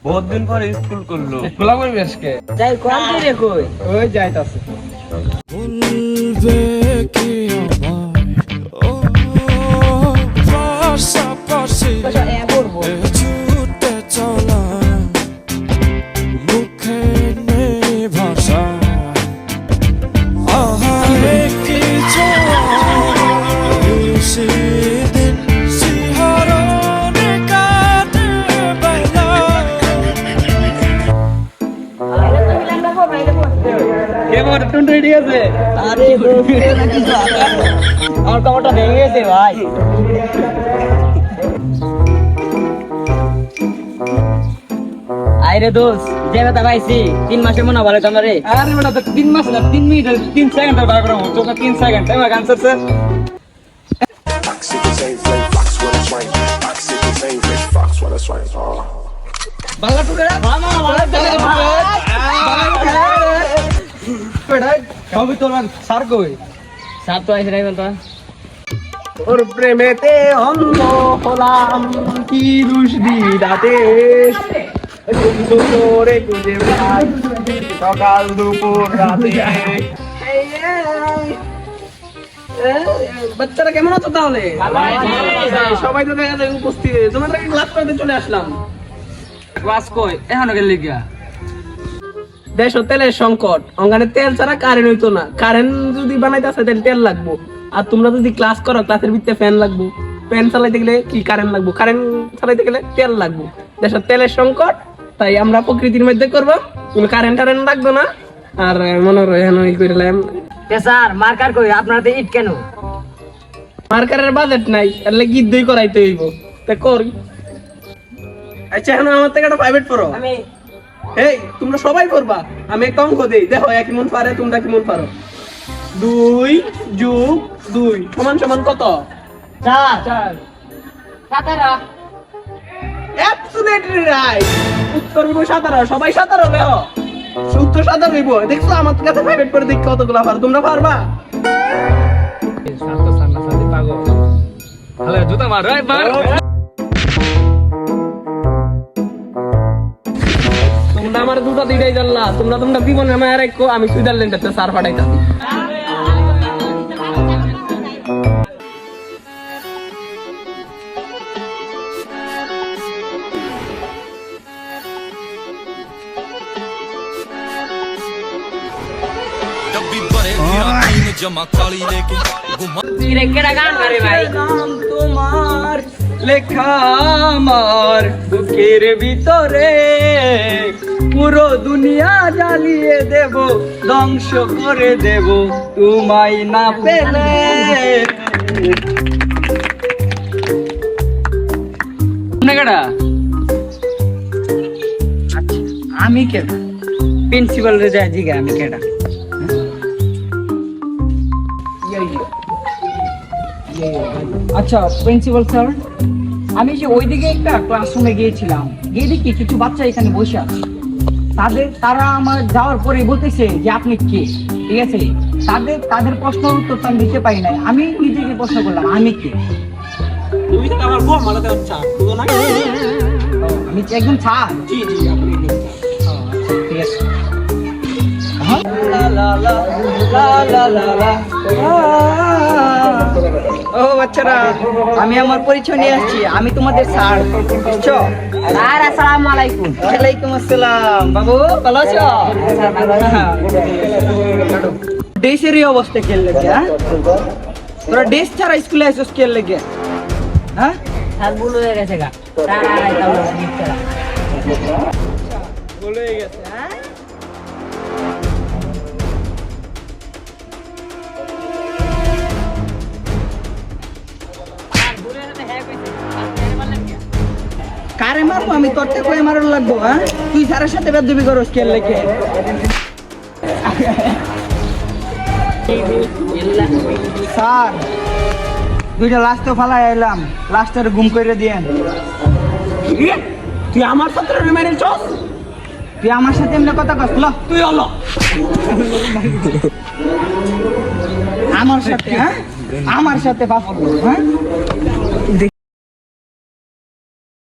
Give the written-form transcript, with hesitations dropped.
বহুত দিন পর স্কুল করলো। খোলা করবি আজকে? যাই কোন রে কই? ওই যাইতাছে। বলবে কি আমায় ও পাশাপাশি ছুটে চলা মুখে নেই ভাষা আহারে কি সেদিন শিহরণে কাটে বেলা। কেমন টুন রেডি আছে? আরে আমার কমরটা ভেঙে গেছে ভাই। আইরে দোস্ত যে কথা পাইছি 3 মাসের মনে ভালো তোমার রে। আরে বেটা তো 3 মাস না 3 মিনিট 3 সেকেন্ড বার করা হতো 3 second time answer sir. Bangla টুকরা মামা ভালো চলে বেটা কবি তোর স্যার কই? সাপ তো আইছে নাই বলতো। ওর প্রেমেতে অন্ধ হলাম কি দুষ্টি রাতে তোরে খুঁজে বেড়াই সকাল দুপুর রাতে। বাচ্চারা কেমন আছো তাহলে? সবাই তো দেখা যায় উপস্থিত। তোমাদের ক্লাস করতে চলে আসলাম। ক্লাস কই এখনো গেলে গিয়া? দেশ ও তেলের সংকট, অঙ্গানে তেল ছাড়া কারেন্ট হইতো না। কারেন্ট যদি বানাইতে আসে তাহলে তেল লাগবো। আর তোমরা যদি ক্লাস করো ক্লাসের ভিতরে ফ্যান লাগবো। ফ্যান চালাইতে গেলে কি কারেন্ট লাগবো। কারেন্ট চালাইতে গেলে তেল লাগবো। দেশের তেলের সংকট, তাই আমরা প্রকৃতির মধ্যে করবো। কারেন্ট টারেন্ট লাগতো না। আর মনে করলাম স্যার মার্কার কই? আপনারা তো ইট কেন? মার্কারের বাজেট নাই, তাহলে গীত দই করাইতে হইব। তা করি। আচ্ছা এখন আমার থেকে একটা প্রাইভেট পড়ো। আমি এই তোমরা সবাই করবা, আমি একটা অঙ্ক দেই, দেখো এক মন পারে তোমরা কি মন পারো। 2 যোগ 2 সমান সমান কত? 4 17 অ্যাবসলিউটলি রাইট। উত্তর হইব 17। সবাই 17 লেখ। উত্তর 17 হইব। দেখছো আমার কাছে প্রাইভেট পড়ে দেখি কতগুলা পারো। তোমরা পারবা? শান্ত সান্না সাথে পাগল। হ্যালো জুতা মার এই মার। তোমরা আমার দুটো দিটাই জানলা। তোমরা জীবনে আমার রাখো, আমি সুইজারল্যান্ডেতে সার পাঠাইতাছি। কেডা গান করে ভাই? নাম তোমার লেখা আমার বুকের ভিতরে, পুরো দুনিয়া জ্বালিয়ে দেব, ধ্বংস করে দেব তোমায় না পেলে। কেডা? আমি কেডা? প্রিন্সিপাল রে যাই জিগা আমি কেডা? আচ্ছা প্রিন্সিপাল স্যার, আমি যে ওইদিকে একটা ক্লাসরুমে গিয়েছিলাম, গিয়ে দেখি কিছু বাচ্চা এখানে বসে আছে। তারা আমার যাওয়ার পরে বলতেছে যে আপনি কে, ঠিক আছে। তাদের প্রশ্নের উত্তর তো আমি দিতে পারি নাই। আমি নিজেকে প্রশ্ন করলাম আমি কে। তুমি তো আমার বউ মালাতে আচ্ছা তো না। আমি একজন ছাড়। জি জি আপনি ঠিক আছে। লা লা লা লা লা লা। ও বাচ্চারা, আমি আমার পরিচয় নিয়ে আসছি, আমি তোমাদের স্যার, বুঝছো? স্যার আসসালামু আলাইকুম। ওয়ালাইকুম আসসালাম। বাবু ভালো আছো? ডেসেরই অবস্থা খেল লেগে, হ্যাঁ? তোরা ডেস ছাড়া স্কুলে আসছিস খেল লেগে, হ্যাঁ? স্যার ভুল হয়ে গেছে গা। স্যার আইতাম না নিচরা। বলে গেছে হ্যাঁ। কারে মারবো আমি? তোর থেকে কয়ে মারার লাগবো, হ্যাঁ? তুই স্যারের সাথে বেদবি করস খেল লেগে। স্যার দুইটা লাস্ট তো ফালাই এলাম, লাস্টের গুম করে দিয়েন। তুই আমার সাথে মেরে চস? তুই আমার সাথে এমনি কথা কস? ল তুই হলো আমার সাথে, হ্যাঁ? আমার সাথে বাপ, হ্যাঁ?